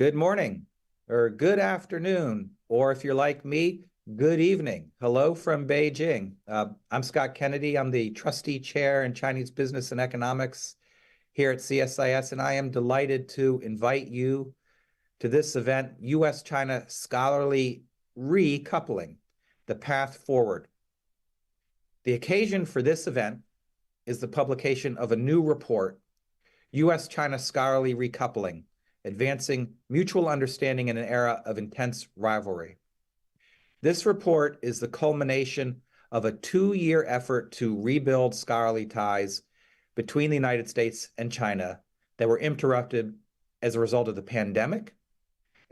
Good morning, or good afternoon, or if you're like me, good evening. Hello from Beijing. I'm Scott Kennedy. I'm the Trustee Chair in Chinese Business and Economics here at CSIS, and I am delighted to invite you to this event, U.S. China Scholarly Recoupling, the Path Forward. The occasion for this event is the publication of a new report, U.S. China Scholarly Recoupling, Advancing Mutual Understanding in an Era of Intense Rivalry. This report is the culmination of a 2-year effort to rebuild scholarly ties between the United States and China that were interrupted as a result of the pandemic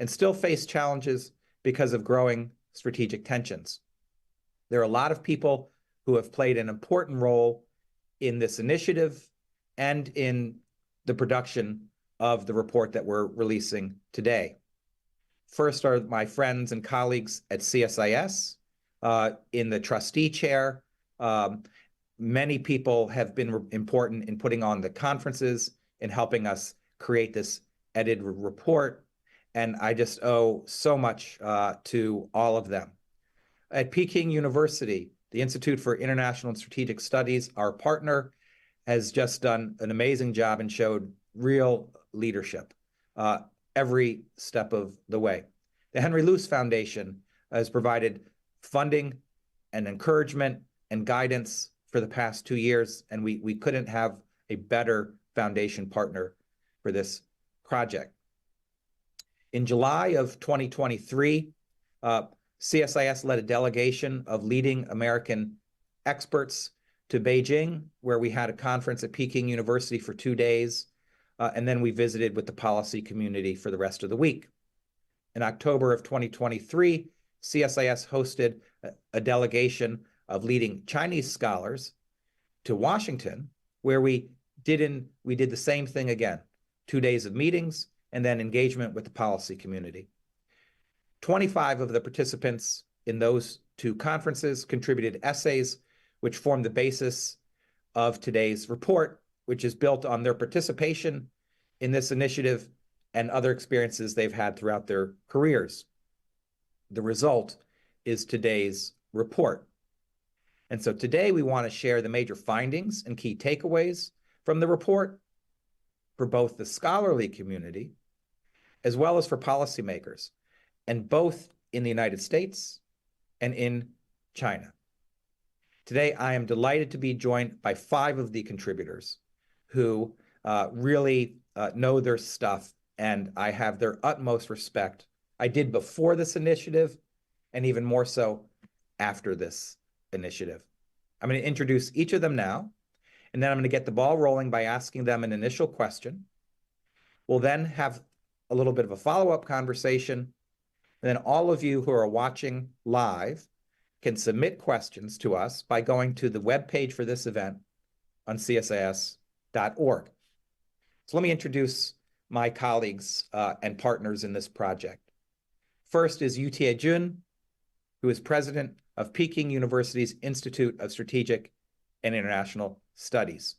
and still face challenges because of growing strategic tensions. There are a lot of people who have played an important role in this initiative and in the production of the report that we're releasing today. First are my friends and colleagues at CSIS in the trustee chair. Many people have been important in putting on the conferences and helping us create this edited report. And I just owe so much to all of them. At Peking University, the Institute for International and Strategic Studies, our partner, has just done an amazing job and showed real leadership every step of the way. The Henry Luce Foundation has provided funding and encouragement and guidance for the past 2 years, and we couldn't have a better foundation partner for this project. In July of 2023, CSIS led a delegation of leading American experts to Beijing, where we had a conference at Peking University for 2 days, and then we visited with the policy community for the rest of the week. In October of 2023, CSIS hosted a delegation of leading Chinese scholars to Washington, where we did the same thing again, 2 days of meetings and then engagement with the policy community. 25 of the participants in those 2 conferences contributed essays, which form the basis of today's report, which is built on their participation in this initiative and other experiences they've had throughout their careers. The result is today's report. And so today we want to share the major findings and key takeaways from the report for both the scholarly community as well as for policymakers, and both in the United States and in China. Today, I am delighted to be joined by 5 of the contributors who really know their stuff, and I have their utmost respect. I did before this initiative, and even more so after this initiative. I'm going to introduce each of them now, and then I'm going to get the ball rolling by asking them an initial question. We'll then have a little bit of a follow-up conversation, and then all of you who are watching live can submit questions to us by going to the webpage for this event on csis.org. So let me introduce my colleagues and partners in this project. First is Tiejun, who is president of Peking University's Institute of Strategic and International Studies.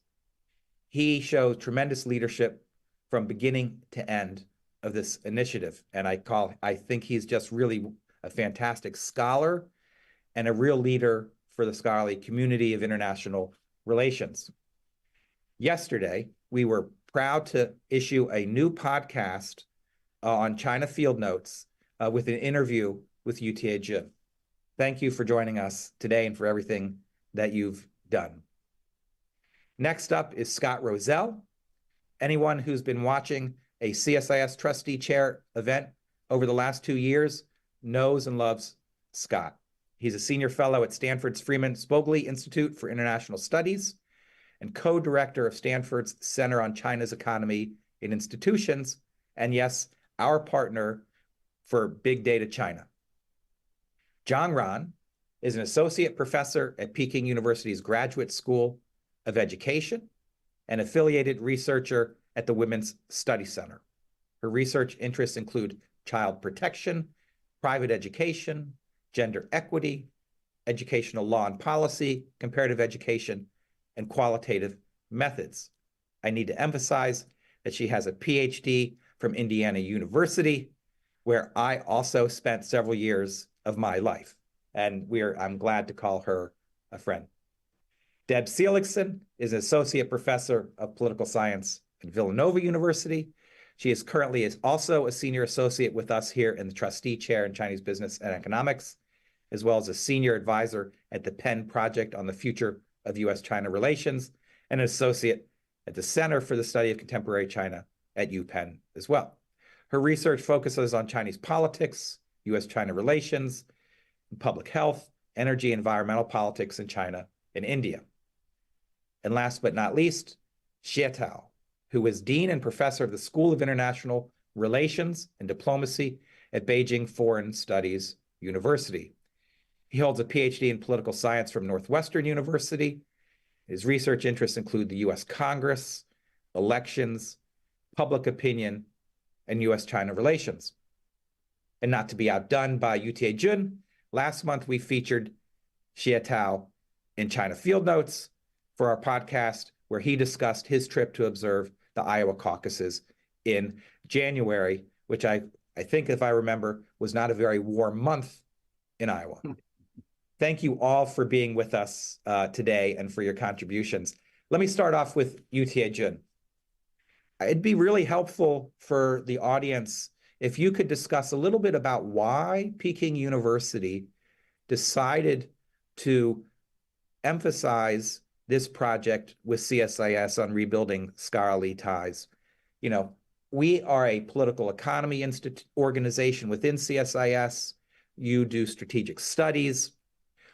He showed tremendous leadership from beginning to end of this initiative, and I think he's just really a fantastic scholar and a real leader for the scholarly community of international relations. Yesterday, we were proud to issue a new podcast on China Field Notes with an interview with Tiejun. Thank you for joining us today and for everything that you've done. Next up is Scott Rozelle. Anyone who's been watching a CSIS Trustee Chair event over the last 2 years knows and loves Scott. He's a senior fellow at Stanford's Freeman Spogli Institute for International Studies and co-director of Stanford's Center on China's Economy and Institutions, and yes, our partner for Big Data China. Zhang Ran is an associate professor at Peking University's Graduate School of Education and affiliated researcher at the Women's Study Center. Her research interests include child protection, private education, gender equity, educational law and policy, comparative education, and qualitative methods. I need to emphasize that she has a PhD from Indiana University, where I also spent several years of my life. And I'm glad to call her a friend. Deb Seligsohn is an associate professor of political science at Villanova University. She is currently also a senior associate with us here in the Trustee Chair in Chinese Business and Economics, as well as a senior advisor at the Penn Project on the Future of U.S. China Relations, and an associate at the Center for the Study of Contemporary China at UPenn as well. Her research focuses on Chinese politics, U.S. China relations, public health, energy, environmental politics in China and India. And last but not least, Xie Tao, who is Dean and Professor of the School of International Relations and Diplomacy at Beijing Foreign Studies University. He holds a PhD in political science from Northwestern University. His research interests include the U.S. Congress, elections, public opinion, and U.S. China relations. And not to be outdone by Tiejun, last month we featured Xie Tao in China Field Notes for our podcast, where he discussed his trip to observe the Iowa caucuses in January, which I think, if I remember, was not a very warm month in Iowa. Thank you all for being with us today and for your contributions. Let me start off with Tiejun. It'd be really helpful for the audience if you could discuss a little bit about why Peking University decided to emphasize this project with CSIS on rebuilding scholarly ties. You know, we are a political economy organization within CSIS. You do strategic studies.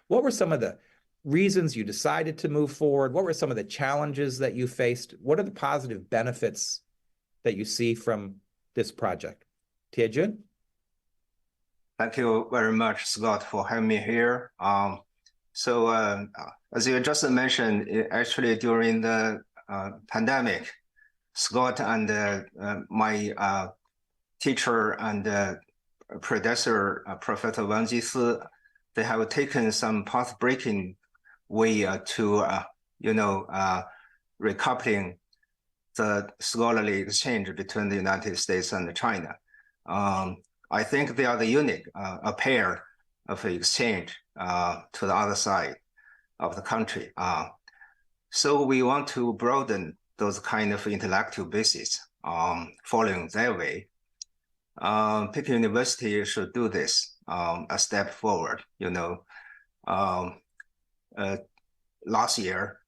What were some of the reasons you decided to move forward? What were some of the challenges that you faced? What are the positive benefits that you see from this project? Tiejun? Thank you very much, Scott, for having me here. As you just mentioned, actually during the pandemic, Scott and my teacher and predecessor, Professor Wang Jisi, they have taken some path-breaking way to, recoupling the scholarly exchange between the United States and China. I think they are the unique, a pair of exchange to the other side of the country. So we want to broaden those kind of intellectual bases following their way. Peking University should do this a step forward. Last year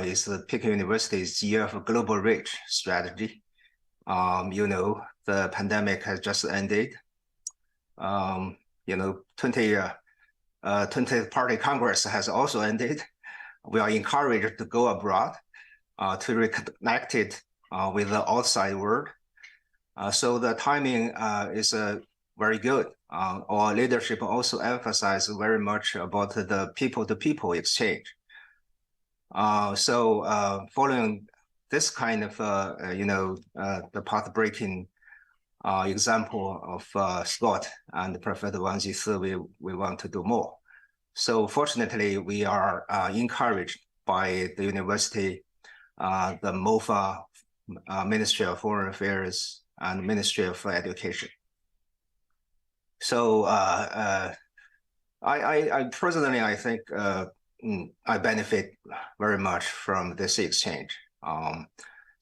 is the Peking University's year of global reach strategy. The pandemic has just ended. 20th Party Congress has also ended. We are encouraged to go abroad to reconnect it with the outside world. So the timing is very good. Our leadership also emphasized very much about the people-to-people exchange. Following this kind of, the path-breaking example of Scott and Professor Wang Jisi, we want to do more. So fortunately, we are encouraged by the university, the MOFA, Ministry of Foreign Affairs, and Ministry of Education. So I personally, I think I benefit very much from this exchange.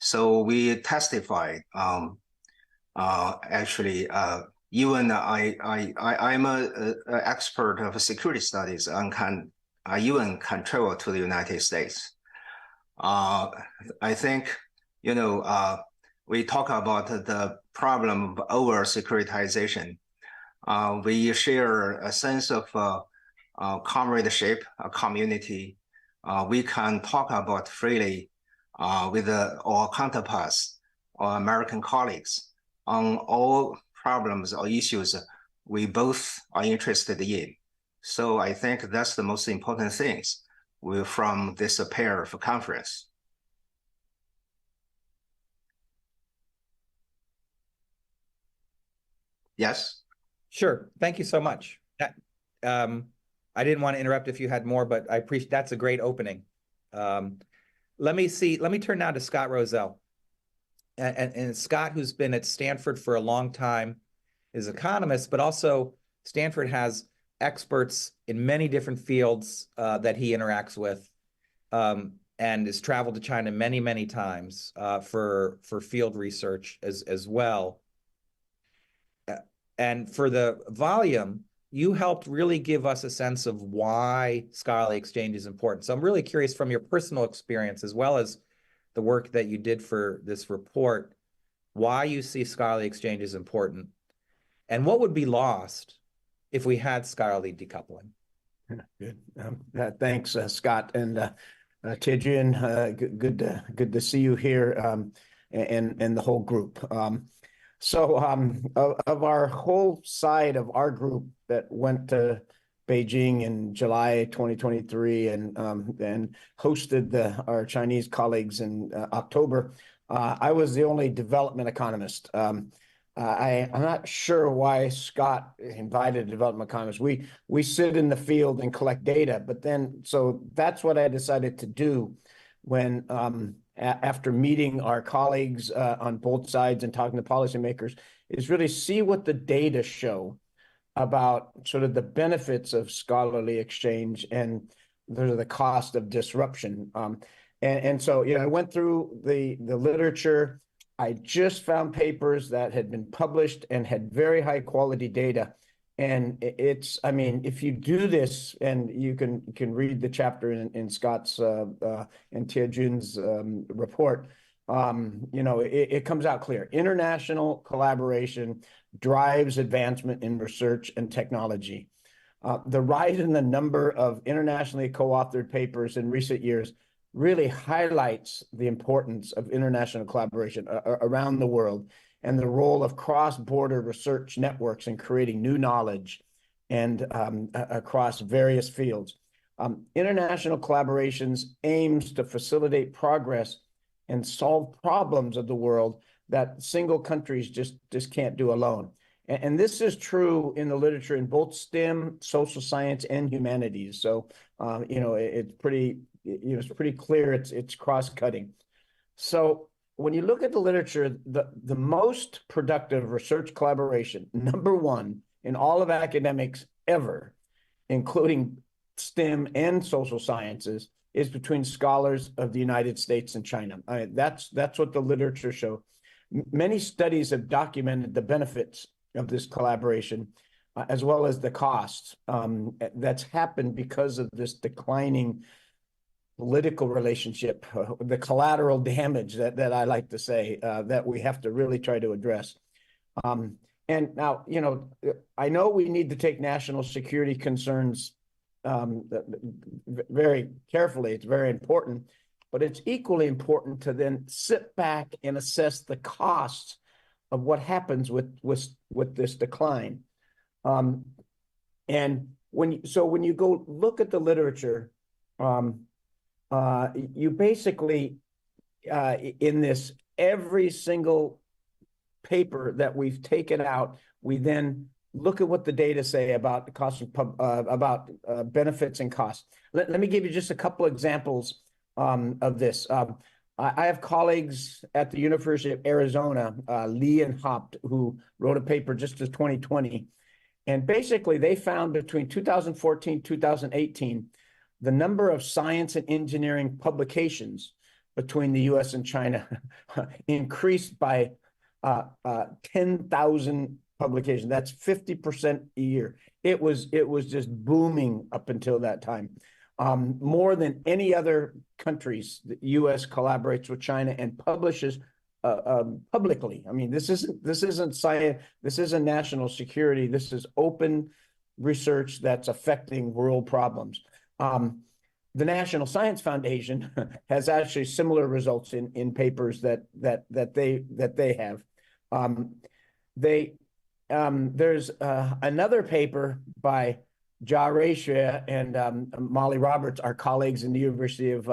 So we testified. Even I'm an expert of security studies and I even can travel to the United States. I think, we talk about the problem of over-securitization. We share a sense of comradeship, a community. We can talk about freely with our counterparts, our American colleagues, on all problems or issues we both are interested in. So I think that's the most important things from this pair of conference. Yes? Sure. Thank you so much. I didn't want to interrupt if you had more, but I appreciate that's a great opening. Let me turn now to Scott Rozelle. and Scott, who's been at Stanford for a long time, is an economist, but also Stanford has experts in many different fields that he interacts with, and has traveled to China many, many times for field research as well. And for the volume, you helped really give us a sense of why scholarly exchange is important. So I'm really curious from your personal experience, as well as the work that you did for this report, why you see scholarly exchange as important, and what would be lost if we had scholarly decoupling. Good. Thanks, Scott, and Tiejun. Good to see you here, and the whole group. Of our whole side of our group that went to Beijing in July 2023 and hosted our Chinese colleagues in October, I was the only development economist. I'm not sure why Scott invited a development economist. We sit in the field and collect data, but then so that's what I decided to do when after meeting our colleagues on both sides and talking to policymakers, is really see what the data show about sort of the benefits of scholarly exchange and the cost of disruption. So, I went through the literature. I just found papers that had been published and had very high quality data. And I mean, if you do this, and you can read the chapter in Scott's and Tiejun's report, it comes out clear. International collaboration drives advancement in research and technology. The rise in the number of internationally co-authored papers in recent years really highlights the importance of international collaboration around the world, and the role of cross-border research networks in creating new knowledge and across various fields. International collaborations aims to facilitate progress and solve problems of the world that single countries just can't do alone. And this is true in the literature in both STEM, social science, and humanities. So, it's pretty clear it's cross-cutting. So, when you look at the literature, the most productive research collaboration, number one in all of academics ever, including STEM and social sciences, is between scholars of the United States and China. That's what the literature shows. Many studies have documented the benefits of this collaboration, as well as the costs that's happened because of this declining political relationship, the collateral damage that I like to say, that we have to really try to address. And now, I know we need to take national security concerns very carefully. It's very important, but it's equally important to then sit back and assess the costs of what happens with this decline. And when you go look at the literature, you basically, in this, every single paper that we've taken out, we then look at what the data say about the cost about benefits and costs. Let me give you just a couple examples of this. I have colleagues at the University of Arizona, Lee and Haupt, who wrote a paper just as 2020. And basically, they found between 2014, 2018, the number of science and engineering publications between the U.S. and China increased by 10,000 publications. That's 50% a year. It was just booming up until that time. More than any other countries, the U.S. collaborates with China and publishes publicly. I mean, this isn't science. This isn't national security. This is open research that's affecting world problems. The National Science Foundation has actually similar results in papers that they have. There's another paper by Xie Tao and Molly Roberts, our colleagues in the University of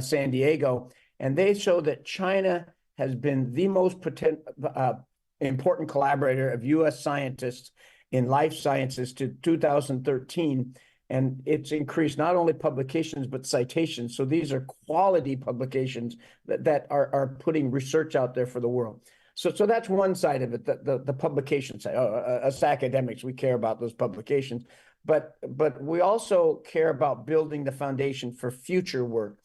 San Diego, and they show that China has been the most important collaborator of U.S. scientists in life sciences to 2013. and it's increased not only publications, but citations. So these are quality publications that are putting research out there for the world. So that's one side of it, the publication side. Us academics, we care about those publications, but we also care about building the foundation for future work.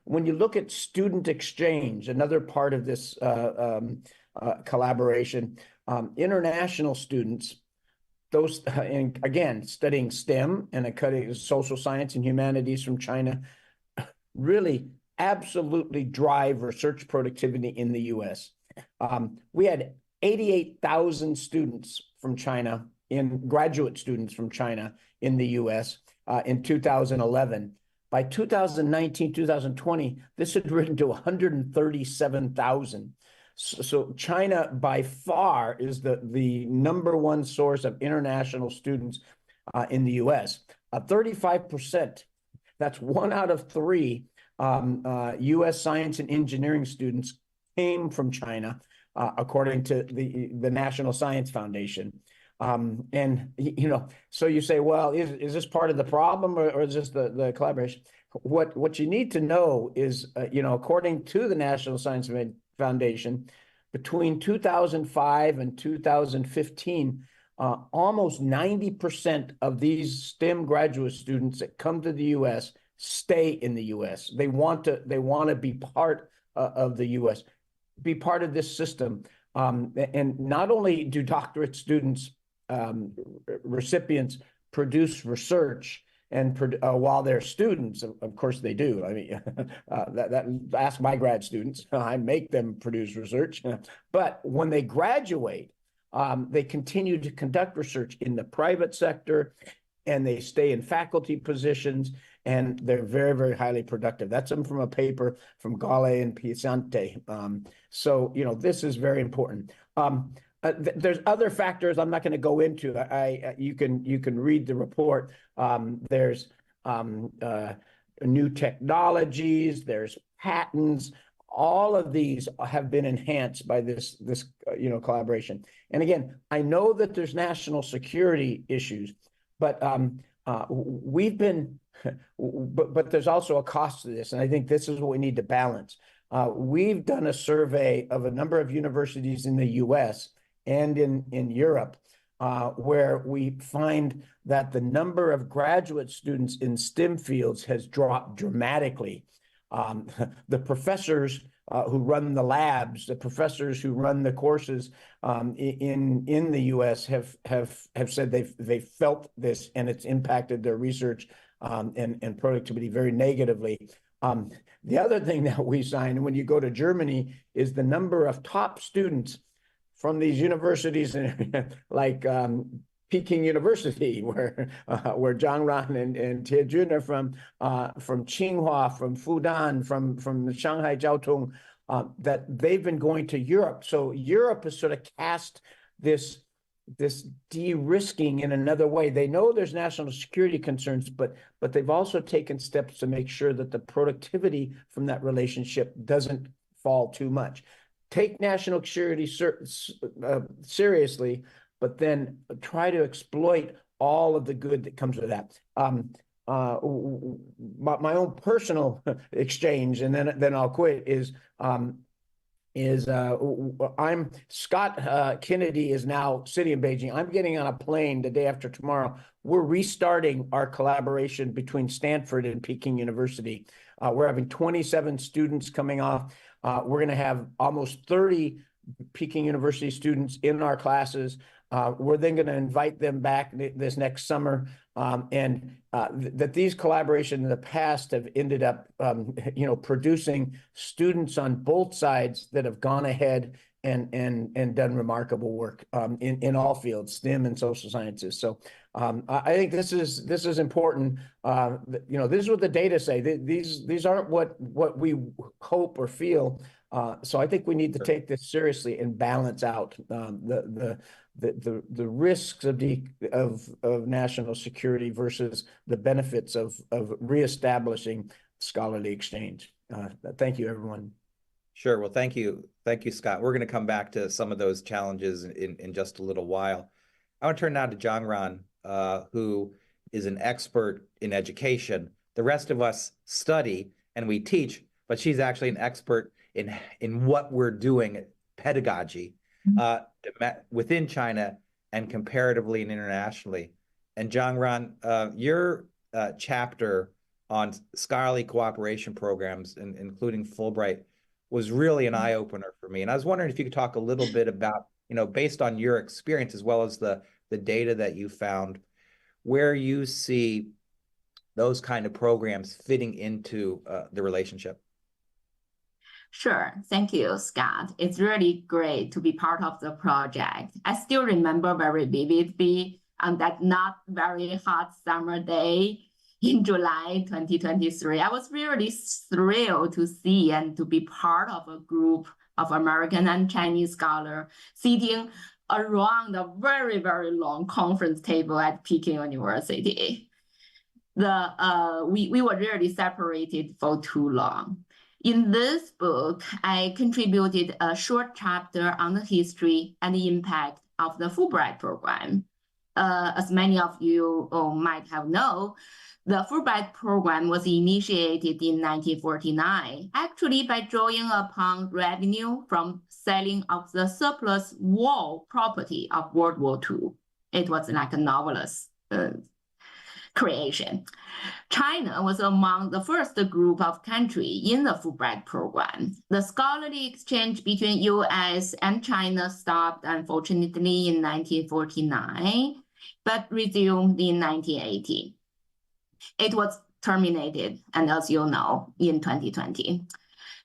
When you look at student exchange, another part of this collaboration, international students, those, and again, studying STEM and studying social science and humanities from China, really absolutely drive research productivity in the U.S. We had 88,000 students from China, graduate students from China in the U.S. In 2011. By 2019, 2020, this had risen to 137,000. So China by far is the number one source of international students in the U.S. 35%, that's 1 out of 3 U.S. science and engineering students came from China, according to the National Science Foundation. And, so you say, well, is this part of the problem, or is this the collaboration? What you need to know is, according to the National Science Foundation, between 2005 and 2015, almost 90% of these STEM graduate students that come to the U.S. stay in the U.S. They want to be part of the U.S., be part of this system. And not only do doctorate students, recipients, produce research, and while they're students, of course they do. I mean, ask my grad students. I make them produce research. But when they graduate, they continue to conduct research in the private sector, and they stay in faculty positions, and they're very, very highly productive. That's from a paper from Gale and Piacente. So, this is very important. There's other factors I'm not going to go into. You can read the report. There's new technologies. There's patents. All of these have been enhanced by this collaboration. And again, I know that there's national security issues, but but there's also a cost to this, and I think this is what we need to balance. We've done a survey of a number of universities in the U.S. and in Europe, where we find that the number of graduate students in STEM fields has dropped dramatically. The professors who run the labs, the professors who run the courses in the U.S. have said they've felt this, and it's impacted their research and productivity very negatively. The other thing that we signed when you go to Germany is the number of top students from these universities like Peking University, where Zhang Ran and Tiejun are from Tsinghua, from Fudan, from the Shanghai Jiaotong, that they've been going to Europe. So Europe has sort of cast this de-risking in another way. They know there's national security concerns, but they've also taken steps to make sure that the productivity from that relationship doesn't fall too much. Take national security seriously, but then try to exploit all of the good that comes with that. My own personal exchange, and then I'll quit, is Scott Kennedy is now sitting in Beijing. I'm getting on a plane the day after tomorrow. We're restarting our collaboration between Stanford and Peking University. We're having 27 students coming off. We're going to have almost 30 Peking University students in our classes. We're then going to invite them back this next summer, and that these collaborations in the past have ended up, producing students on both sides that have gone ahead and done remarkable work in all fields, STEM and social sciences. So I think this is important. This is what the data say. These aren't what we hope or feel. So I think we need to take this seriously and balance out the risks of national security versus the benefits of reestablishing scholarly exchange. Thank you, everyone. Sure. Well, thank you, Scott. We're going to come back to some of those challenges in just a little while. I want to turn now to Zhang Ran, who is an expert in education. The rest of us study and we teach, but she's actually an expert in what we're doing, pedagogy, within China and comparatively and internationally. And Zhang Ran, your chapter on scholarly cooperation programs, including Fulbright, was really an eye-opener for me. And I was wondering if you could talk a little bit about, based on your experience as well as the data that you found, where you see those kind of programs fitting into the relationship. Sure. Thank you, Scott. It's really great to be part of the project. I still remember very vividly on that not very hot summer day in July 2023. I was really thrilled to see and to be part of a group of American and Chinese scholars sitting around a very, very long conference table at Peking University. We were really separated for too long. In this book, I contributed a short chapter on the history and the impact of the Fulbright program. As many of you might have known, the Fulbright program was initiated in 1949, actually by drawing upon revenue from selling of the surplus war property of World War II. It was like a novelist creation. China was among the first group of countries in the Fulbright program. The scholarly exchange between U.S. and China stopped, unfortunately, in 1949, but resumed in 1980. It was terminated, and as you know, in 2020.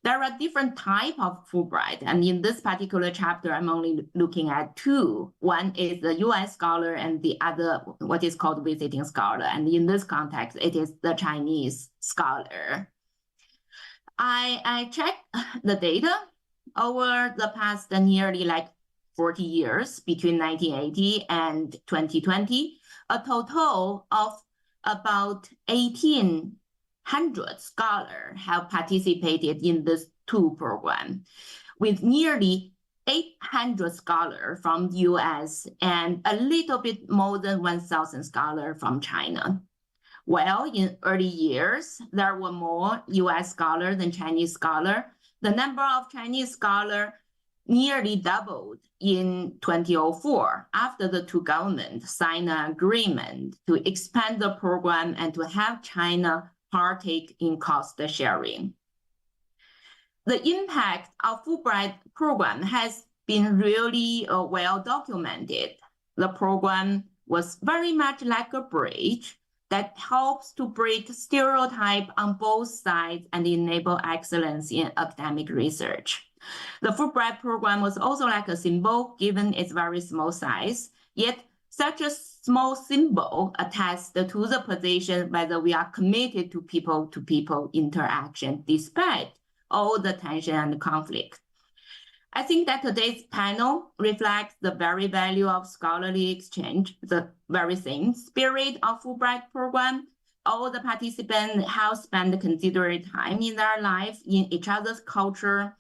There are different types of Fulbright, and in this particular chapter, I'm only looking at two. One is the U.S. scholar, and the other, what is called visiting scholar. And in this context, it is the Chinese scholar. I checked the data over the past nearly 40 years between 1980 and 2020, a total of about 1,800 scholars have participated in this two program, with nearly 800 scholars from the US and a little bit more than 1,000 scholars from China. Well, in early years, there were more US scholars than Chinese scholars. The number of Chinese scholars nearly doubled in 2004 after the two governments signed an agreement to expand the program and to have China partake in cost sharing. The impact of Fulbright program has been really well documented. The program was very much like a bridge that helps to break stereotypes on both sides and enable excellence in academic research. The Fulbright program was also like a symbol, given its very small size, yet such a small symbol attests to the position whether we are committed to people-to-people interaction, despite all the tension and conflict. I think that today's panel reflects the very value of scholarly exchange, the very same spirit of Fulbright program. All the participants have spent considerate time in their life in each other's culture.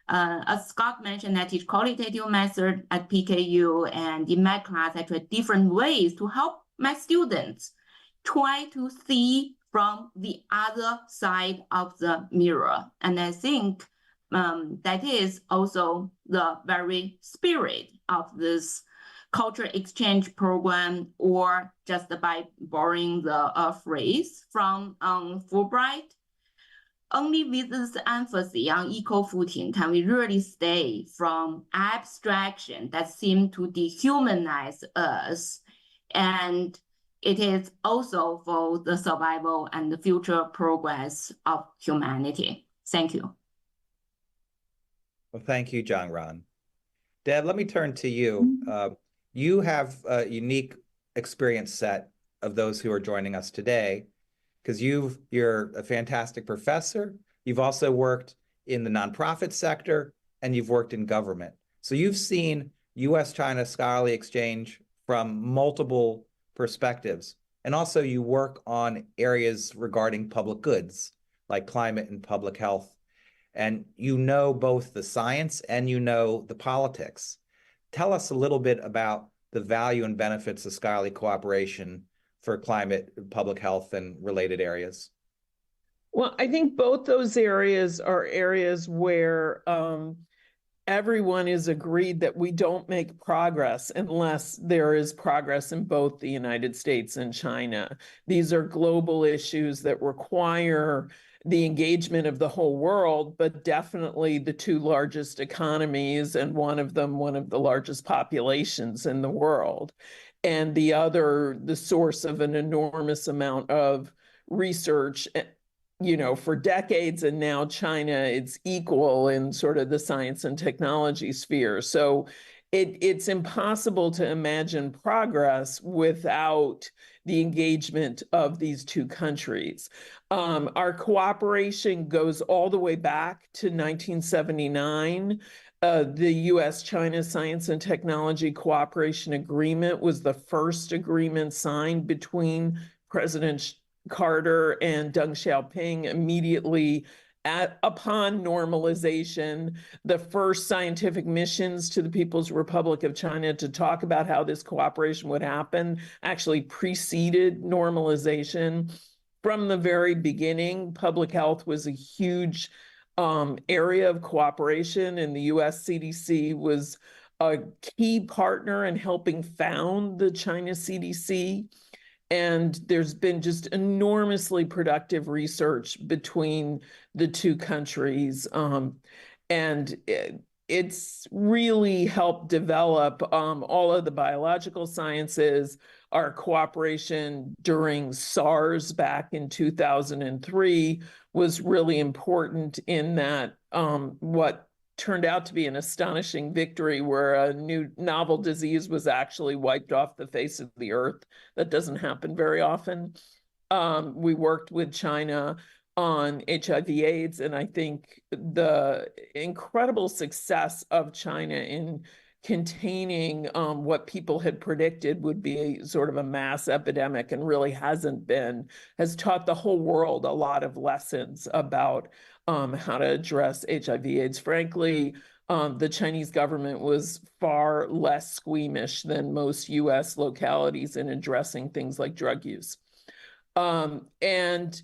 As Scott mentioned, I teach qualitative method at PKU, and in my class, I try different ways to help my students try to see from the other side of the mirror. And I think that is also the very spirit of this culture exchange program, or just by borrowing the phrase from Fulbright. Only with this emphasis on equal footing can we really stay from abstraction that seem to dehumanize us. And it is also for the survival and the future progress of humanity. Thank you. Well, thank you, Zhang Ran. Deb, let me turn to you. You have a unique experience set of those who are joining us today, because you're a fantastic professor. You've also worked in the nonprofit sector, and you've worked in government. So you've seen U.S. China scholarly exchange from multiple perspectives. And also you work on areas regarding public goods, like climate and public health. And you know both the science and you know the politics. Tell us a little bit about the value and benefits of scholarly cooperation for climate, public health, and related areas? Well, I think both those areas are areas where everyone is agreed that we don't make progress unless there is progress in both the United States and China. These are global issues that require the engagement of the whole world, but definitely the two largest economies, and one of them, one of the largest populations in the world, and the other, the source of an enormous amount of research, you know, for decades. And now China, it's equal in sort of the science and technology sphere. So it's impossible to imagine progress without the engagement of these two countries. Our cooperation goes all the way back to 1979. The U.S. China Science and Technology Cooperation Agreement was the first agreement signed between President Carter and Deng Xiaoping immediately upon normalization. The first scientific missions to the People's Republic of China to talk about how this cooperation would happen actually preceded normalization. From the very beginning, public health was a huge area of cooperation, and the U.S. CDC was a key partner in helping found the China CDC. And there's been just enormously productive research between the two countries. And it's really helped develop all of the biological sciences. Our cooperation during SARS back in 2003 was really important in that what turned out to be an astonishing victory, where a new novel disease was actually wiped off the face of the earth. That doesn't happen very often. We worked with China on HIV/AIDS, and I think the incredible success of China in containing what people had predicted would be a sort of a mass epidemic, and really hasn't been, has taught the whole world a lot of lessons about how to address HIV/AIDS. Frankly, the Chinese government was far less squeamish than most U.S. localities in addressing things like drug use. And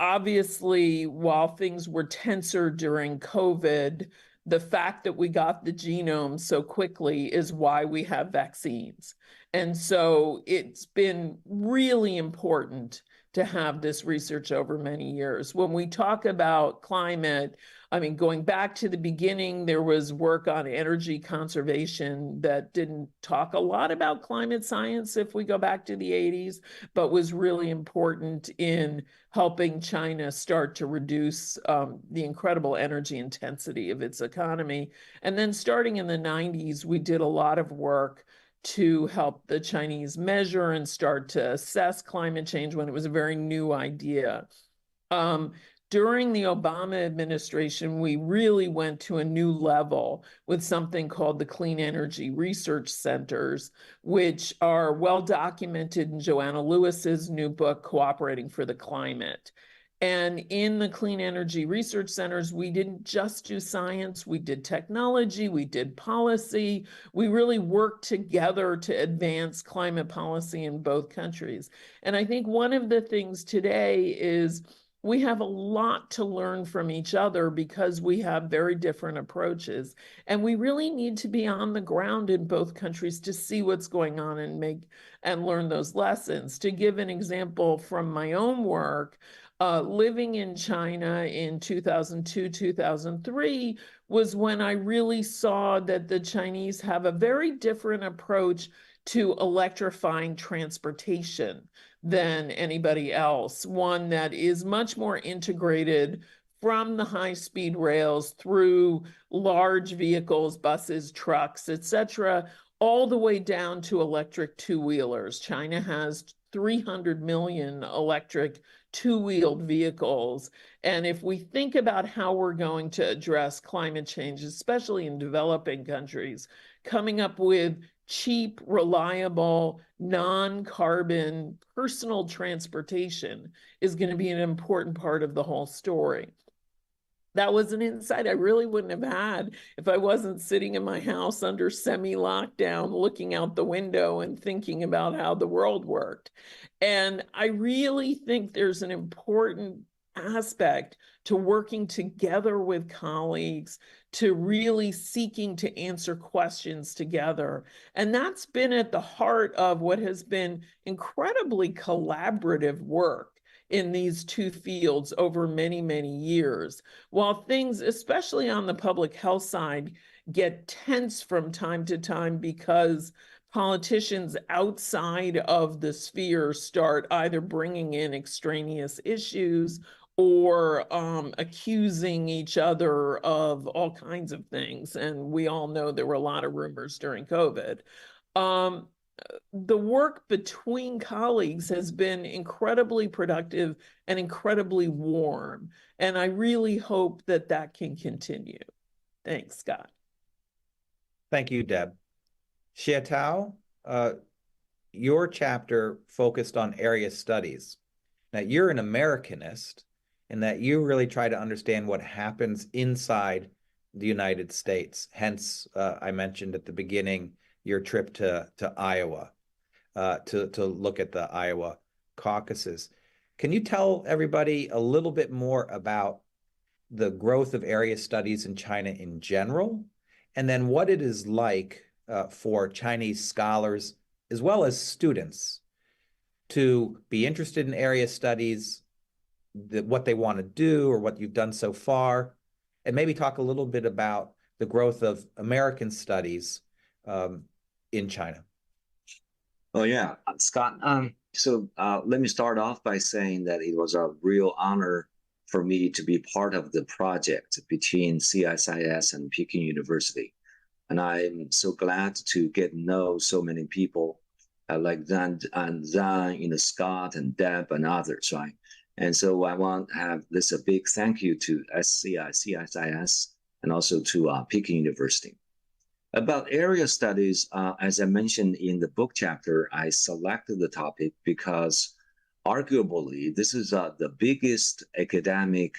obviously, while things were tenser during COVID, the fact that we got the genome so quickly is why we have vaccines. And so it's been really important to have this research over many years. When we talk about climate, I mean, going back to the beginning, there was work on energy conservation that didn't talk a lot about climate science if we go back to the 80s, but was really important in helping China start to reduce the incredible energy intensity of its economy. And then starting in the 90s, we did a lot of work to help the Chinese measure and start to assess climate change when it was a very new idea. During the Obama administration, we really went to a new level with something called the Clean Energy Research Centers, which are well documented in Joanna Lewis's new book, Cooperating for the Climate. And in the Clean Energy Research Centers, we didn't just do science, we did technology, we did policy. We really worked together to advance climate policy in both countries. And I think one of the things today is we have a lot to learn from each other because we have very different approaches. And we really need to be on the ground in both countries to see what's going on and learn those lessons. To give an example from my own work, living in China in 2002, 2003 was when I really saw that the Chinese have a very different approach to electrifying transportation than anybody else, one that is much more integrated from the high-speed rails through large vehicles, buses, trucks, etc., all the way down to electric two-wheelers. China has 300 million electric two-wheeled vehicles. And if we think about how we're going to address climate change, especially in developing countries, coming up with cheap, reliable, non-carbon personal transportation is going to be an important part of the whole story. That was an insight I really wouldn't have had if I wasn't sitting in my house under semi-lockdown, looking out the window and thinking about how the world worked. And I really think there's an important aspect to working together with colleagues, to really seeking to answer questions together. And that's been at the heart of what has been incredibly collaborative work in these two fields over many, many years. While things, especially on the public health side, get tense from time to time because politicians outside of the sphere start either bringing in extraneous issues or accusing each other of all kinds of things. And we all know there were a lot of rumors during COVID. The work between colleagues has been incredibly productive and incredibly warm. And I really hope that that can continue. Thanks, Scott. Thank you, Deb. Xie Tao, your chapter focused on area studies. Now, you're an Americanist in that you really try to understand what happens inside the United States. Hence, I mentioned at the beginning your trip to Iowa to look at the Iowa caucuses. Can you tell everybody a little bit more about the growth of area studies in China in general, and then what it is like for Chinese scholars as well as students to be interested in area studies, what they want to do or what you've done so far, and maybe talk a little bit about the growth of American studies in China. Oh yeah, Scott. Let me start off by saying that it was a real honor for me to be part of the project between CSIS and Peking University. And I'm so glad to get to know so many people like Zhang and Scott and Deb and others, right? And so I want to have this a big thank you to CSIS and also to Peking University. About area studies, as I mentioned in the book chapter, I selected the topic because arguably this is the biggest academic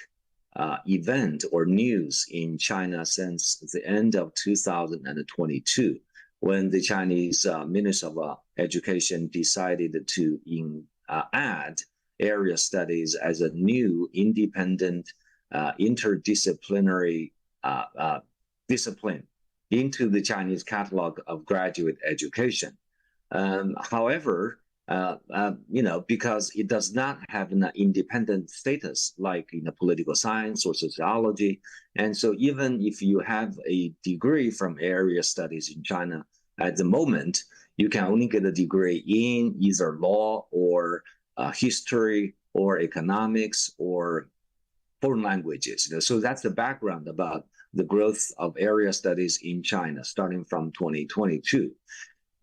event or news in China since the end of 2022, when the Chinese Minister of Education decided to add area studies as a new independent interdisciplinary discipline into the Chinese catalog of graduate education. However, because it does not have an independent status like in the political science or sociology, and so even if you have a degree from area studies in China at the moment, you can only get a degree in either law or history or economics or foreign languages. So that's the background about the growth of area studies in China starting from 2022.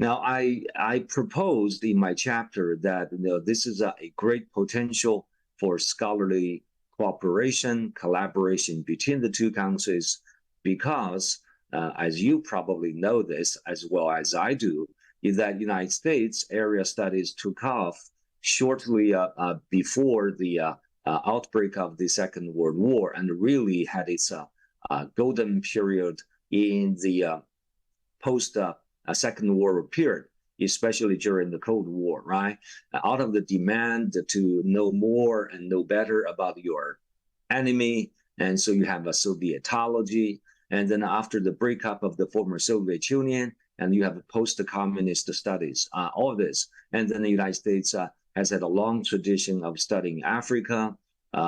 Now, I proposed in my chapter that this is a great potential for scholarly cooperation, collaboration between the two countries, because as you probably know this as well as I do, is that United States area studies took off shortly before the outbreak of the Second World War and really had its golden period in the post-Second World War period, especially during the Cold War, right? Out of the demand to know more and know better about your enemy. And so you have a Sovietology. And then after the breakup of the former Soviet Union, and you have post-communist studies, all this. And then the United States has had a long tradition of studying Africa.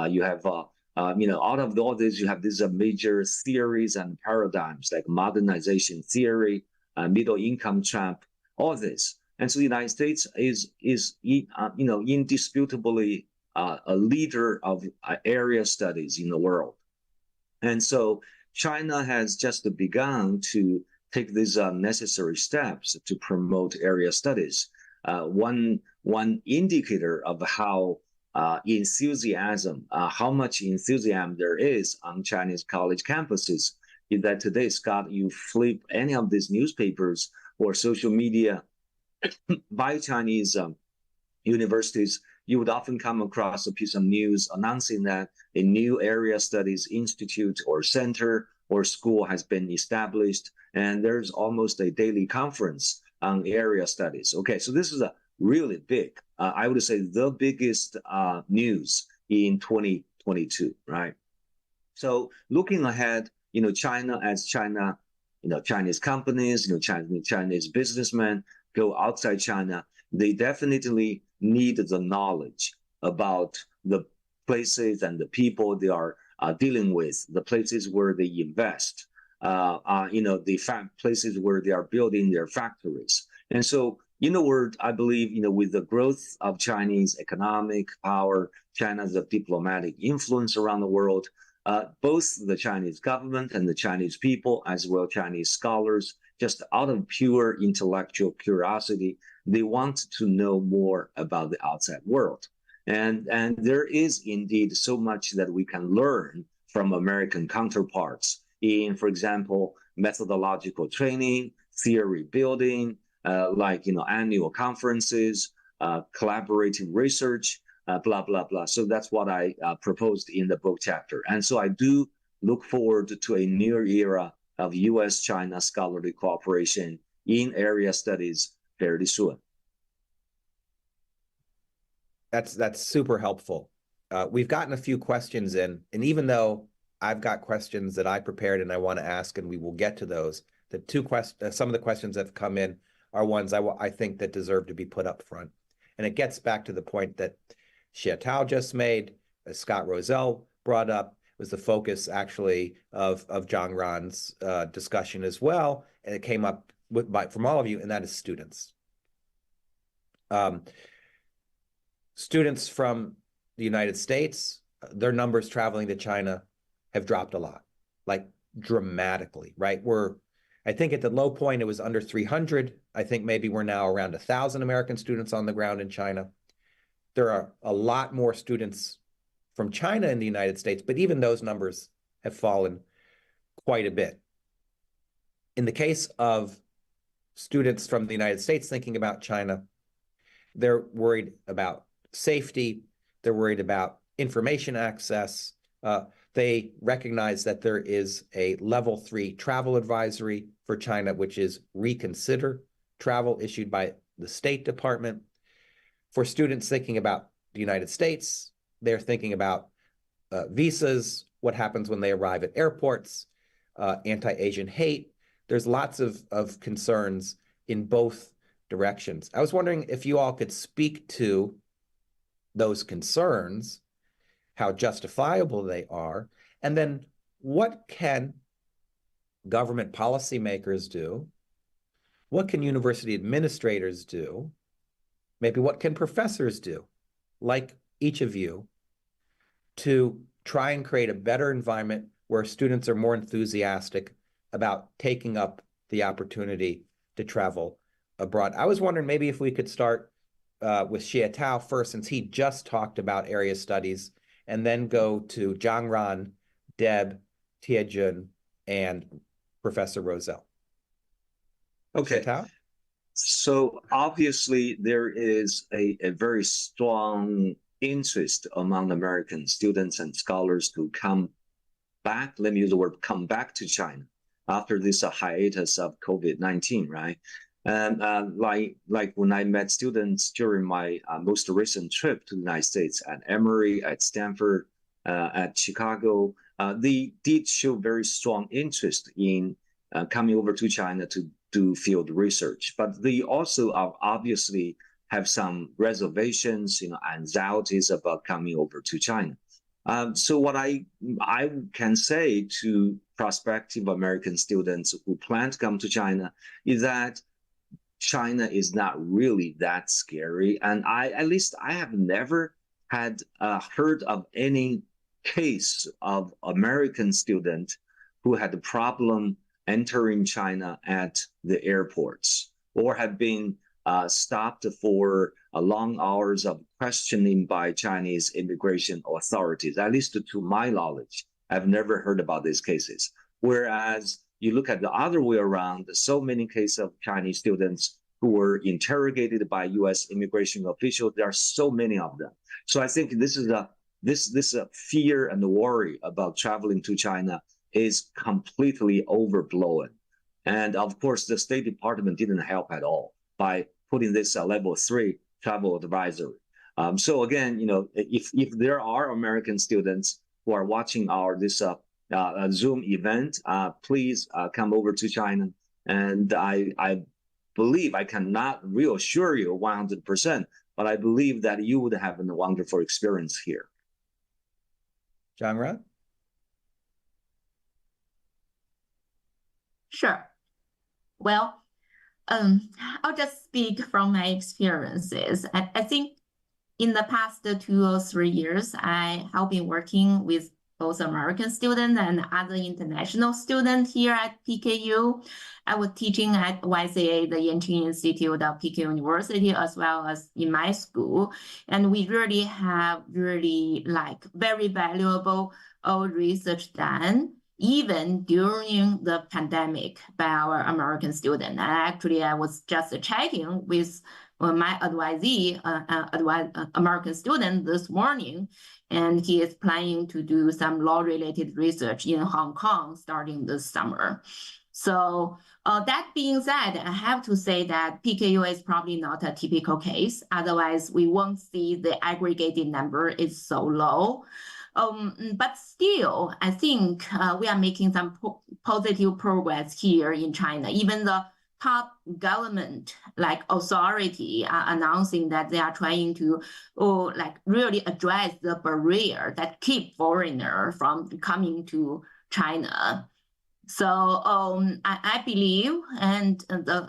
You have out of all this, you have these major theories and paradigms like modernization theory, middle income trap, all this. And so the United States is indisputably a leader of area studies in the world. And so China has just begun to take these necessary steps to promote area studies. One indicator of how enthusiasm, how much enthusiasm there is on Chinese college campuses is that today, Scott, you flip any of these newspapers or social media by Chinese universities, you would often come across a piece of news announcing that a new area studies institute or center or school has been established, and there's almost a daily conference on area studies. Okay, so this is a really big, I would say the biggest news in 2022, right? So looking ahead, China, Chinese companies, Chinese businessmen go outside China, they definitely need the knowledge about the places and the people they are dealing with, the places where they invest, the places where they are building their factories. And so, in a word, I believe, with the growth of Chinese economic power, China's diplomatic influence around the world, both the Chinese government and the Chinese people, as well Chinese scholars, just out of pure intellectual curiosity, they want to know more about the outside world. And there is indeed so much that we can learn from American counterparts in, for example, methodological training, theory building, annual conferences, collaborative research, blah, blah, blah. So that's what I proposed in the book chapter. And so I do look forward to a new era of U.S. China scholarly cooperation in area studies fairly soon. That's super helpful. We've gotten a few questions in, and even though I've got questions that I prepared and I want to ask, and we will get to those, some of the questions that have come in are ones I think that deserve to be put up front. And it gets back to the point that Xie Tao just made, as Scott Rozelle brought up, was the focus actually of Zhang Ran's discussion as well. And it came up from all of you, and that is students. Students from the United States, their numbers traveling to China have dropped a lot, like dramatically, right? I think at the low point, it was under 300. I think maybe we're now around 1,000 American students on the ground in China. There are a lot more students from China in the United States, but even those numbers have fallen quite a bit. In the case of students from the United States thinking about China, they're worried about safety. They're worried about information access. They recognize that there is a level 3 travel advisory for China, which is reconsider travel issued by the State Department. For students thinking about the United States, they're thinking about visas, what happens when they arrive at airports, anti-Asian hate. There's lots of concerns in both directions. I was wondering if you all could speak to those concerns, how justifiable they are, and then what can government policymakers do? What can university administrators do? Maybe what can professors do, like each of you, to try and create a better environment where students are more enthusiastic about taking up the opportunity to travel abroad? I was wondering maybe if we could start with Xie Tao first, since he just talked about area studies, and then go to Zhang Ran, Deb, Tiejun, and Professor Rozelle. Okay. Xie Tao? So obviously there is a very strong interest among American students and scholars to come back, let me use the word come back to China after this hiatus of COVID-19, right? And like when I met students during my most recent trip to the United States at Emory, at Stanford, at Chicago, they did show very strong interest in coming over to China to do field research. But they also obviously have some reservations, anxieties about coming over to China. So what I can say to prospective American students who plan to come to China is that China is not really that scary. And at least I have never had heard of any case of American student who had a problem entering China at the airports or have been stopped for long hours of questioning by Chinese immigration authorities. At least to my knowledge, I've never heard about these cases. Whereas you look at the other way around, so many cases of Chinese students who were interrogated by U.S. immigration officials. There are so many of them. So I think this is this fear and worry about traveling to China is completely overblown. And of course, the State Department didn't help at all by putting this level 3 travel advisory. So again, if there are American students who are watching this Zoom event, please come over to China. And I believe, I cannot reassure you 100%, but I believe that you would have a wonderful experience here. Zhang Ran? Sure. Well, I'll just speak from my experiences. I think in the past 2 or 3 years, I have been working with both American students and other international students here at PKU. I was teaching at YCA, the Yanqing Institute of Peking University, as well as in my school. And we really have like very valuable research done, even during the pandemic by our American students. And actually, I was just chatting with my advisee, American student this morning, and he is planning to do some law-related research in Hong Kong starting this summer. So that being said, I have to say that PKU is probably not a typical case. Otherwise, we won't see the aggregated number is so low. But still, I think we are making some positive progress here in China. Even the top government like authority are announcing that they are trying to like really address the barrier that keep foreigners from coming to China. So I believe, and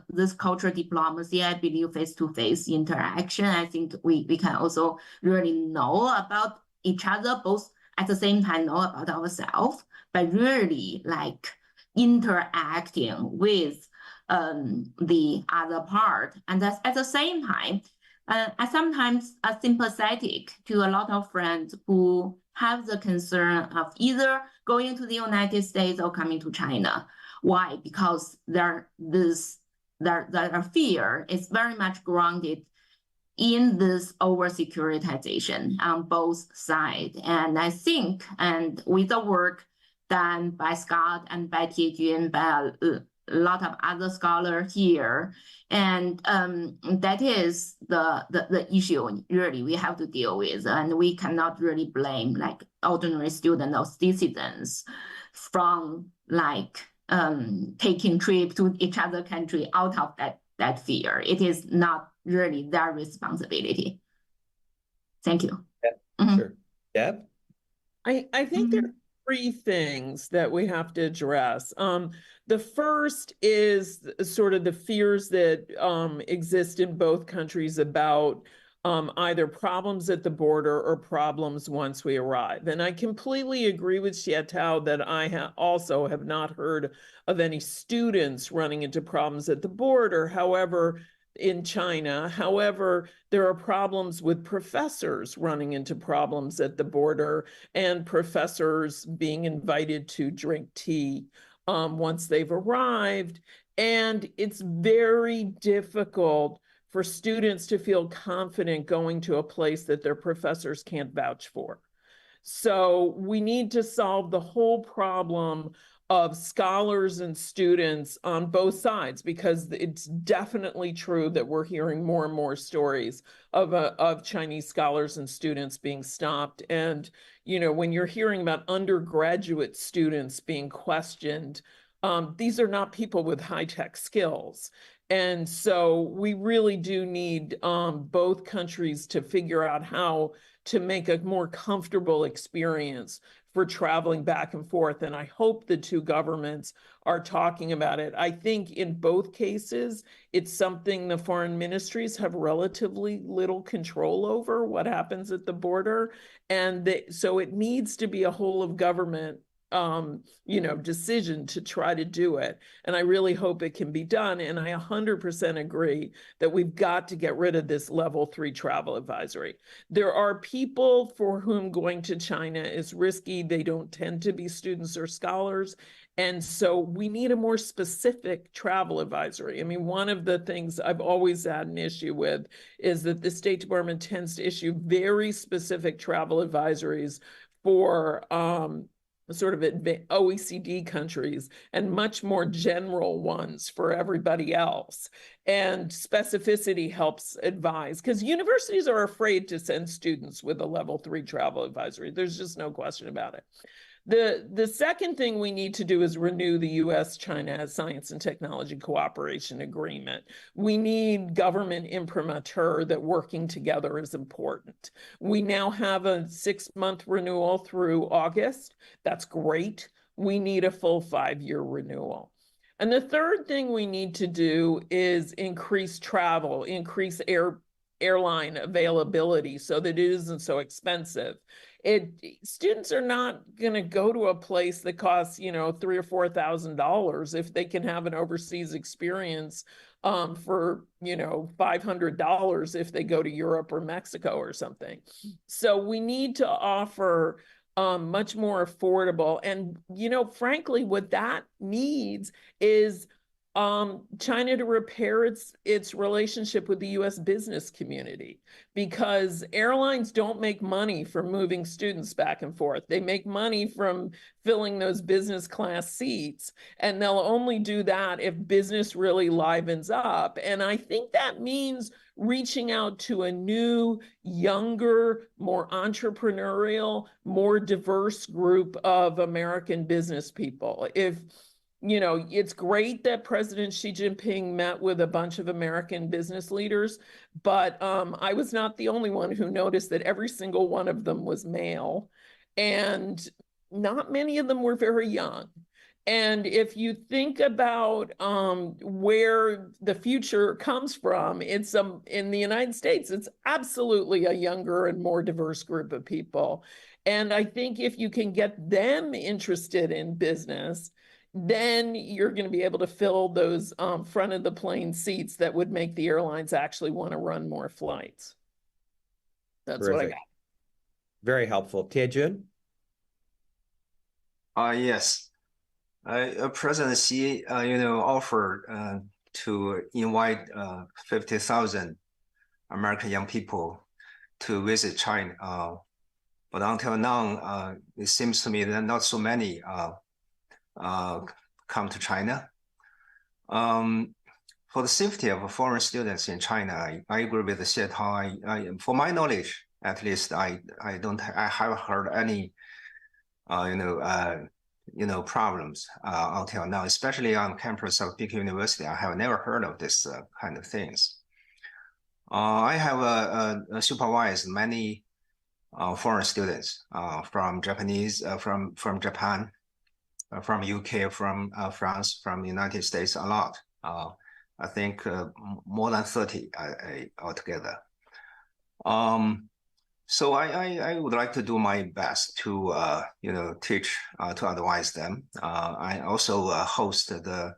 this cultural diplomacy, I believe face-to-face interaction, I think we can also really know about each other, both at the same time know about ourselves, but really like interacting with the other part. And that's, at the same time, I sometimes are sympathetic to a lot of friends who have the concern of either going to the United States or coming to China. Why? Because their fear is very much grounded in this over-securitization on both sides. And I think, and with the work done by Scott and by Tiejun, by a lot of other scholars here, and that is the issue really we have to deal with, and we cannot really blame like ordinary students or citizens from like taking trip to each other country out of that fear. It is not really their responsibility. Thank you. Yeah, sure. Deb? I think there are 3 things that we have to address. The first is sort of the fears that exist in both countries about either problems at the border or problems once we arrive. And I completely agree with Xie Tao that I also have not heard of any students running into problems at the border. However, in China. However, there are problems with professors running into problems at the border and professors being invited to drink tea once they've arrived. And it's very difficult for students to feel confident going to a place that their professors can't vouch for. So we need to solve the whole problem of scholars and students on both sides, because it's definitely true that we're hearing more and more stories of Chinese scholars and students being stopped. And, when you're hearing about undergraduate students being questioned, these are not people with high-tech skills. And so we really do need both countries to figure out how to make a more comfortable experience for traveling back and forth. And I hope the 2 governments are talking about it. I think in both cases, it's something the foreign ministries have relatively little control over, what happens at the border. And so it needs to be a whole of government decision to try to do it. And I really hope it can be done. And I 100% agree that we've got to get rid of this level 3 travel advisory. There are people for whom going to China is risky. They don't tend to be students or scholars. And so we need a more specific travel advisory. I mean, one of the things I've always had an issue with is that the State Department tends to issue very specific travel advisories for sort of OECD countries and much more general ones for everybody else. And specificity helps advise, because universities are afraid to send students with a level 3 travel advisory. There's just no question about it. The second thing we need to do is renew the U.S. China Science and Technology Cooperation Agreement. We need government imprimatur that working together is important. We now have a 6-month renewal through August. That's great. We need a full 5-year renewal. And the third thing we need to do is increase travel, increase airline availability so that it isn't so expensive. Students are not going to go to a place that costs, $3,000 or $4,000 if they can have an overseas experience for, $500 if they go to Europe or Mexico or something. So we need to offer much more affordable. And, frankly, what that needs is China to repair its relationship with the U.S. business community, because airlines don't make money from moving students back and forth. They make money from filling those business class seats, and they'll only do that if business really livens up. And I think that means reaching out to a new, younger, more entrepreneurial, more diverse group of American business people. It's great that President Xi Jinping met with a bunch of American business leaders, but I was not the only one who noticed that every single one of them was male, and not many of them were very young. And if you think about where the future comes from, it's in the United States, it's absolutely a younger and more diverse group of people. And I think if you can get them interested in business, then you're going to be able to fill those front of the plane seats that would make the airlines actually want to run more flights. That's Terrific. What I got. Very helpful. Tiejun? Yes. President Xi, offered to invite 50,000 American young people to visit China. But until now, it seems to me that not so many come to China. For the safety of foreign students in China, I agree with Xie Tao. For my knowledge, at least, I haven't heard any, problems until now, especially on campus of Peking University. I have never heard of this kind of things. I have supervised many foreign students from Japan, from UK, from France, from the United States, a lot. I think more than 30 altogether. So I would like to do my best to teach, to advise them. I also host the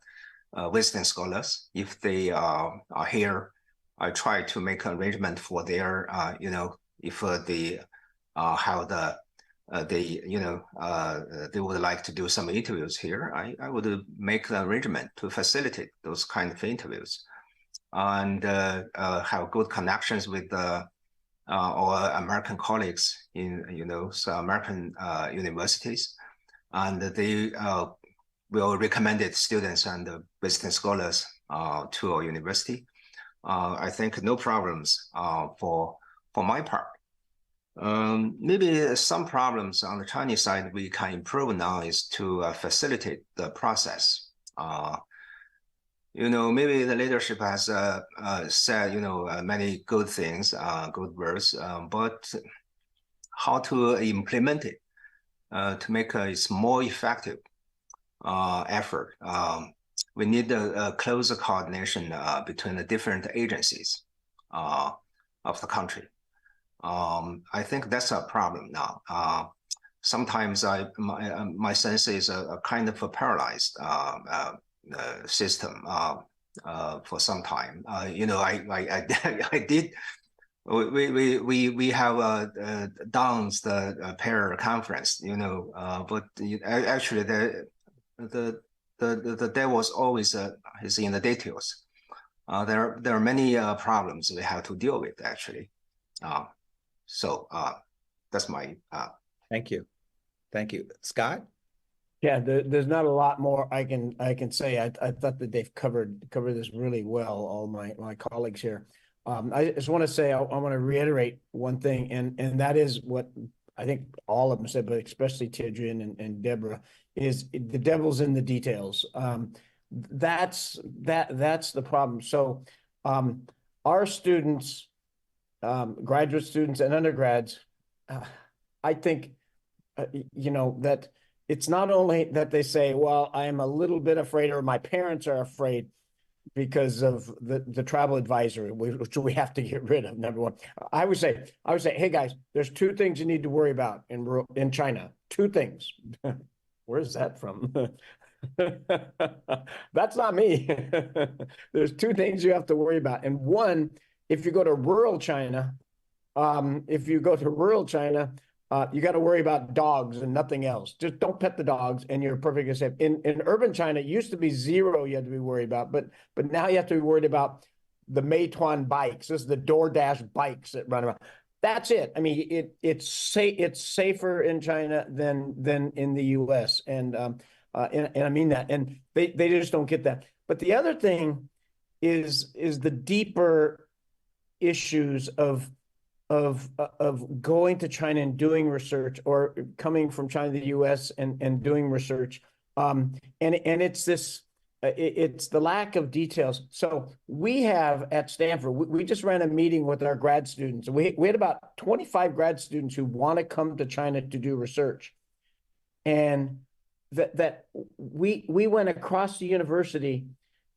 visiting scholars. If they are here, I try to make arrangement for their, if they have the they would like to do some interviews here, I would make the arrangement to facilitate those kind of interviews, and have good connections with our American colleagues in American universities, and they will recommend students and visiting scholars to our university. I think no problems for my part. Maybe some problems on the Chinese side we can improve now is to facilitate the process. Maybe the leadership has said, many good things, good words, but how to implement it to make it more effective effort. We need a closer coordination between the different agencies of the country. I think that's a problem now. sometimes my sense is a kind of a paralyzed system for some time. You know, I did. We have Downs the pair conference, you know, but actually the devil always is in the details. There are many problems we have to deal with actually. So that's my. Thank you, Scott. Yeah, there's not a lot more I can say. I thought that they've covered this really well, all my colleagues here. I just want to say I want to reiterate one thing, and that is what I think all of them said, but especially Tiejun and Deborah, is the devil's in the details. That's the problem. So our students, graduate students and undergrads, I think you know that it's not only that they say, well, I am a little bit afraid, or my parents are afraid because of the travel advisory, which we have to get rid of, number one. I would say, hey guys, there's two things you need to worry about in China. Two things. Where's that from? That's not me. There's two things you have to worry about. And one, if you go to rural China, you got to worry about dogs and nothing else. Just don't pet the dogs and you're perfectly safe. In urban China, it used to be zero you had to be worried about, but now you have to be worried about the Meituan bikes. This is the DoorDash bikes that run around. That's it. I mean, it's safer in China than in the U.S. And I mean that. And they just don't get that. But the other thing is the deeper issues of going to China and doing research, or coming from China to the U.S. and doing research, and it's this, it's the lack of details. So we have at Stanford, we just ran a meeting with our grad students. We had about 25 grad students who want to come to China to do research, and that we went across the university.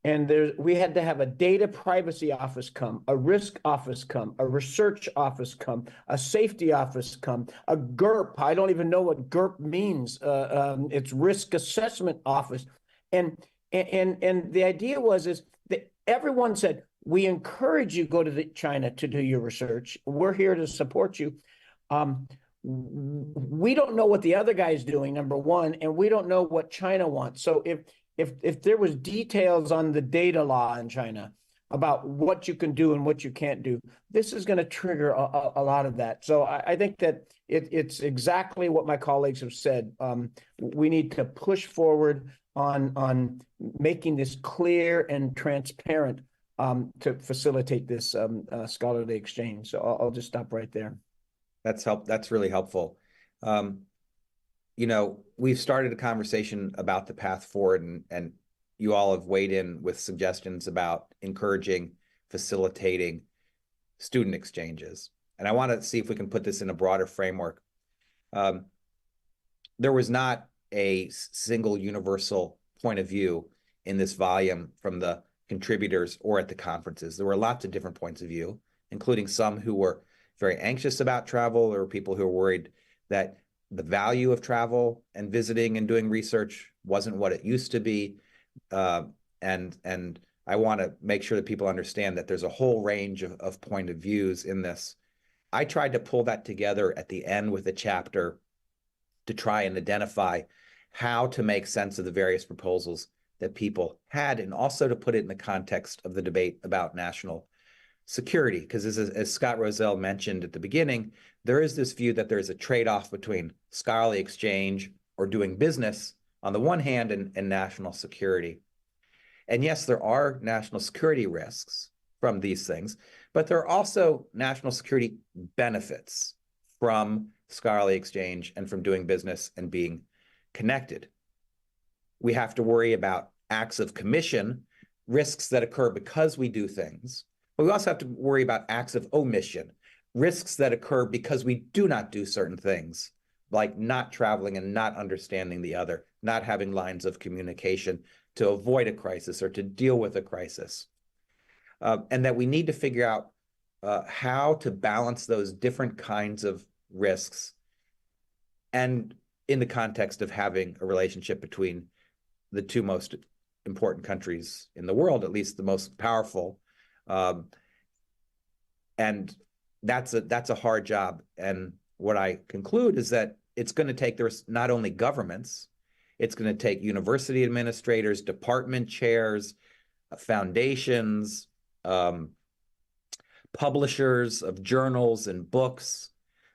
And we had to have a data privacy office come, a risk office come, a research office come, a safety office come, a GURP. I don't even know what GURP means. It's risk assessment office. And the idea is that everyone said, we encourage you to go to China to do your research. We're here to support you. We don't know what the other guy's doing, number one, and we don't know what China wants. So if there was details on the data law in China about what you can do and what you can't do, this is going to trigger a lot of that. So I think that it's exactly what my colleagues have said. We need to push forward on making this clear and transparent to facilitate this scholarly exchange. So I'll just stop right there. That's really helpful. You know, we've started a conversation about the path forward, and you all have weighed in with suggestions about encouraging, facilitating student exchanges. And I want to see if we can put this in a broader framework. There was not a single universal point of view in this volume from the contributors or at the conferences. There were lots of different points of view, including some who were very anxious about travel. There were people who were worried that the value of travel and visiting and doing research wasn't what it used to be. And I want to make sure that people understand that there's a whole range of point of views in this. I tried to pull that together at the end with a chapter to try and identify how to make sense of the various proposals that people had, and also to put it in the context of the debate about national security. Because as Scott Rozelle mentioned at the beginning, there is this view that there's a trade-off between scholarly exchange or doing business on the one hand and national security. And yes, there are national security risks from these things, but there are also national security benefits from scholarly exchange and from doing business and being connected. We have to worry about acts of commission, risks that occur because we do things, but we also have to worry about acts of omission, risks that occur because we do not do certain things, like not traveling and not understanding the other, not having lines of communication to avoid a crisis or to deal with a crisis. And that we need to figure out how to balance those different kinds of risks and in the context of having a relationship between the two most important countries in the world, at least the most powerful. And that's a hard job. And what I conclude is that it's going to take, there's not only governments, it's going to take university administrators, department chairs, foundations, publishers of journals and books,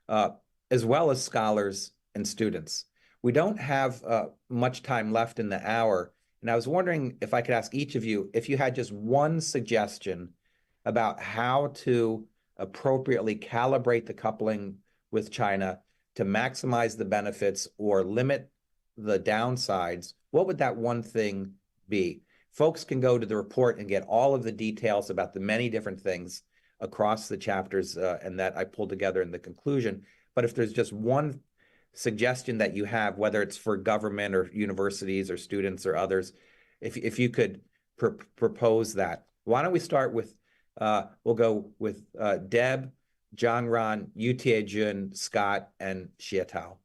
as well as scholars and students. We don't have much time left in the hour, and I was wondering if I could ask each of you if you had just one suggestion about how to appropriately calibrate the coupling with China to maximize the benefits or limit the downsides. What would that one thing be? Folks can go to the report and get all of the details about the many different things across the chapters and that I pulled together in the conclusion. But if there's just one suggestion that you have, whether it's for government or universities or students or others, if you could propose that. Why don't we start with, we'll go with Deb, Zhang Ran, Tiejun, Scott, and Xie Tao.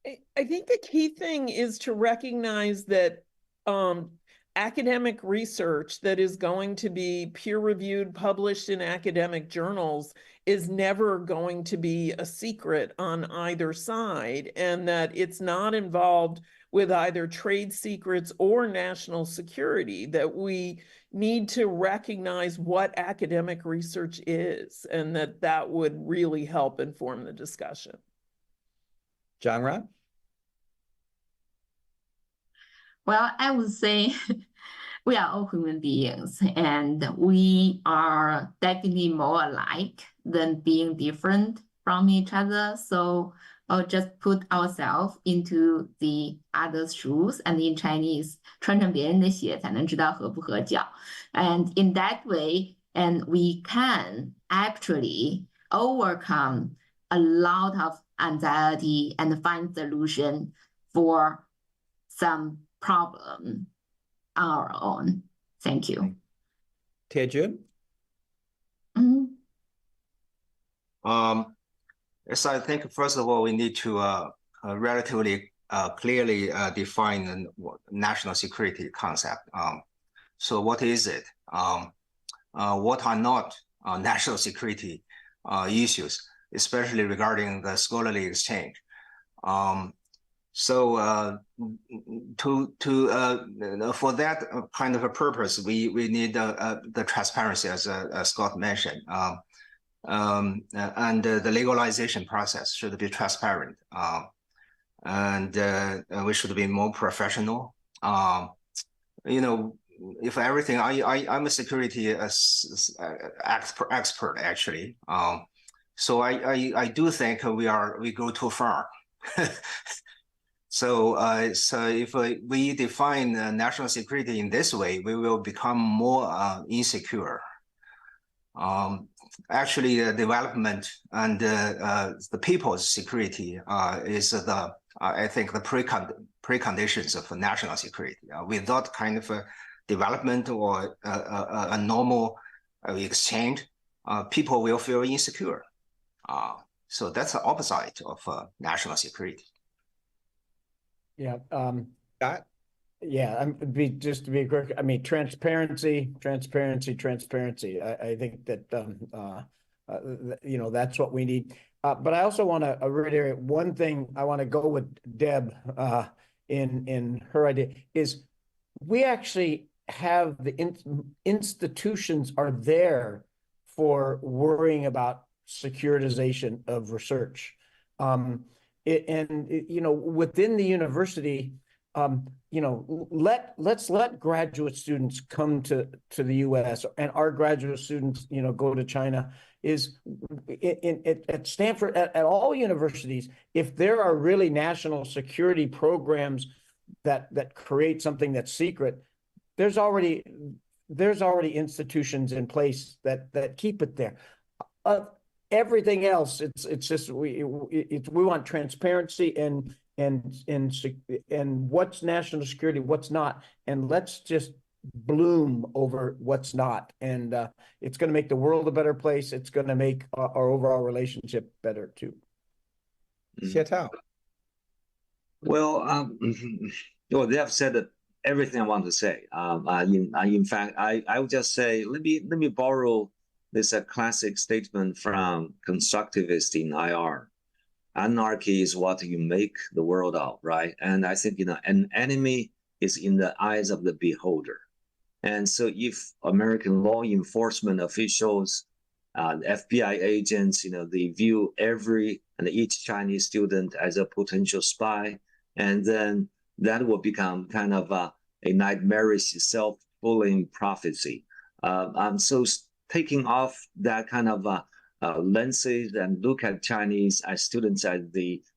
I think the key thing is to recognize that academic research that is going to be peer-reviewed, published in academic journals is never going to be a secret on either side, and that it's not involved with either trade secrets or national security, that we need to recognize what academic research is, and that would really help inform the discussion. Zhang Ran? Well, I would say we are all human beings, and we are definitely more alike than being different from each other. So I'll just put ourselves into the other's shoes, and in Chinese, 穿成别人的鞋才能知道合不合脚. And in that way, and we can actually overcome a lot of anxiety and find solution for some problem our own. Thank you. Tiejun? Yes, I think first of all, we need to relatively clearly define the national security concept. So what is it? What are not national security issues, especially regarding the scholarly exchange? So for that kind of a purpose, we need the transparency, as Scott mentioned, and the legalization process should be transparent, and we should be more professional. You know, if everything, I'm a security expert actually, so I do think we go too far. So if we define national security in this way, we will become more insecure. Actually, the development and the people's security is I think the preconditions of national security. Without kind of a development or a normal exchange, people will feel insecure. So that's the opposite of national security. Yeah. Scott? Yeah, just to be quick, I mean, transparency. I think that, you know, that's what we need. But I also want to reiterate one thing. I want to go with Deb in her idea is we actually have the institutions are there for worrying about securitization of research. You know, within the university, you know, let's let graduate students come to the U.S. and our graduate students, you know, go to China. Is at Stanford, at all universities, if there are really national security programs that create something that's secret, there's already institutions in place that keep it there. Everything else, it's just we want transparency and what's national security, what's not, and let's just bloom over what's not, and it's going to make the world a better place. It's going to make our overall relationship better too. Xie Tao. Well, well, they have said everything I want to say. In fact, I would just say, let me borrow this classic statement from constructivists in IR. Anarchy is what you make the world of, right? And I think, an enemy is in the eyes of the beholder. And so if American law enforcement officials, FBI agents, they view every and each Chinese student as a potential spy, and then that will become kind of a nightmarish self-fulfilling prophecy. So taking off that kind of lenses and look at Chinese as students as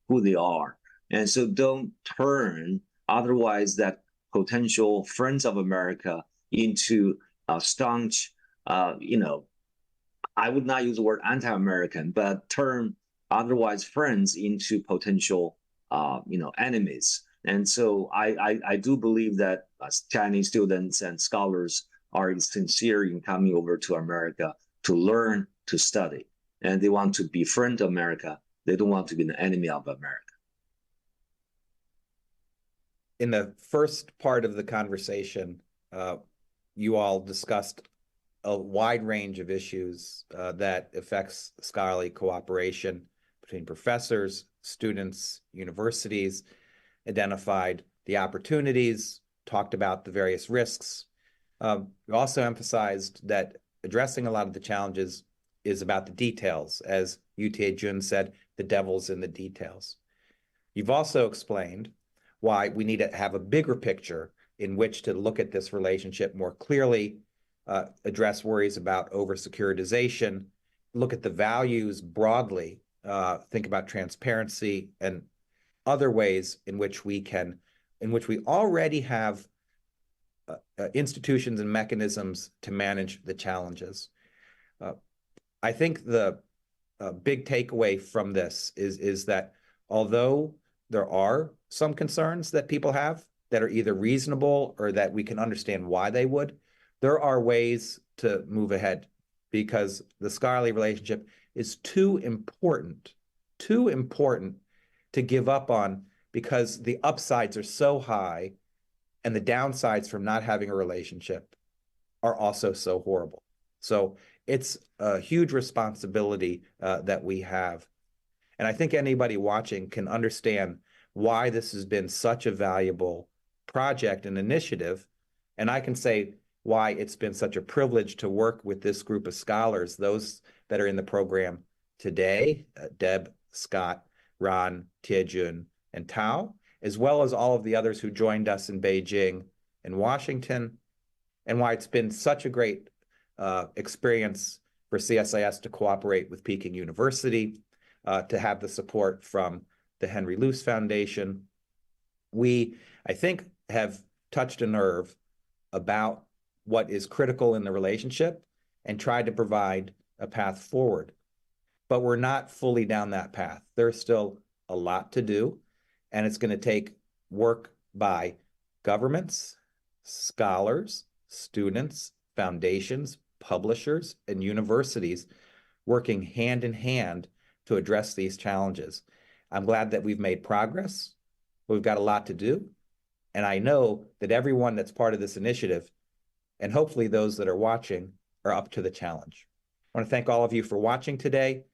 who they are. And so don't turn otherwise that potential friends of America into staunch, I would not use the word anti-American, but turn otherwise friends into potential, enemies. And so I do believe that Chinese students and scholars are sincere in coming over to America to learn, to study, and they want to befriend America. They don't want to be an enemy of America. In the first part of the conversation, you all discussed a wide range of issues that affects scholarly cooperation between professors, students, universities, identified the opportunities, talked about the various risks. We also emphasized that addressing a lot of the challenges is about the details. As Tiejun said, the devil's in the details. You've also explained why we need to have a bigger picture in which to look at this relationship more clearly, address worries about over-securitization, look at the values broadly, think about transparency and other ways in which we already have institutions and mechanisms to manage the challenges. I think the big takeaway from this is that although there are some concerns that people have that are either reasonable or that we can understand why they would, there are ways to move ahead because the scholarly relationship is too important to give up on because the upsides are so high and the downsides from not having a relationship are also so horrible. So it's a huge responsibility that we have. And I think anybody watching can understand why this has been such a valuable project and initiative. And I can say why it's been such a privilege to work with this group of scholars, those that are in the program today, Deb, Scott, Ran, Tiejun, and Tao, as well as all of the others who joined us in Beijing and Washington, and why it's been such a great experience for CSIS to cooperate with Peking University, to have the support from the Henry Luce Foundation. We, I think, have touched a nerve about what is critical in the relationship and tried to provide a path forward. But we're not fully down that path. There's still a lot to do, and it's going to take work by governments, scholars, students, foundations, publishers, and universities working hand in hand to address these challenges. I'm glad that we've made progress. We've got a lot to do. And I know that everyone that's part of this initiative, and hopefully those that are watching, are up to the challenge. I want to thank all of you for watching today.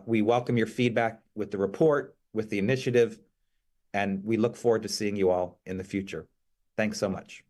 We welcome your feedback with the report, with the initiative, and we look forward to seeing you all in the future. Thanks so much.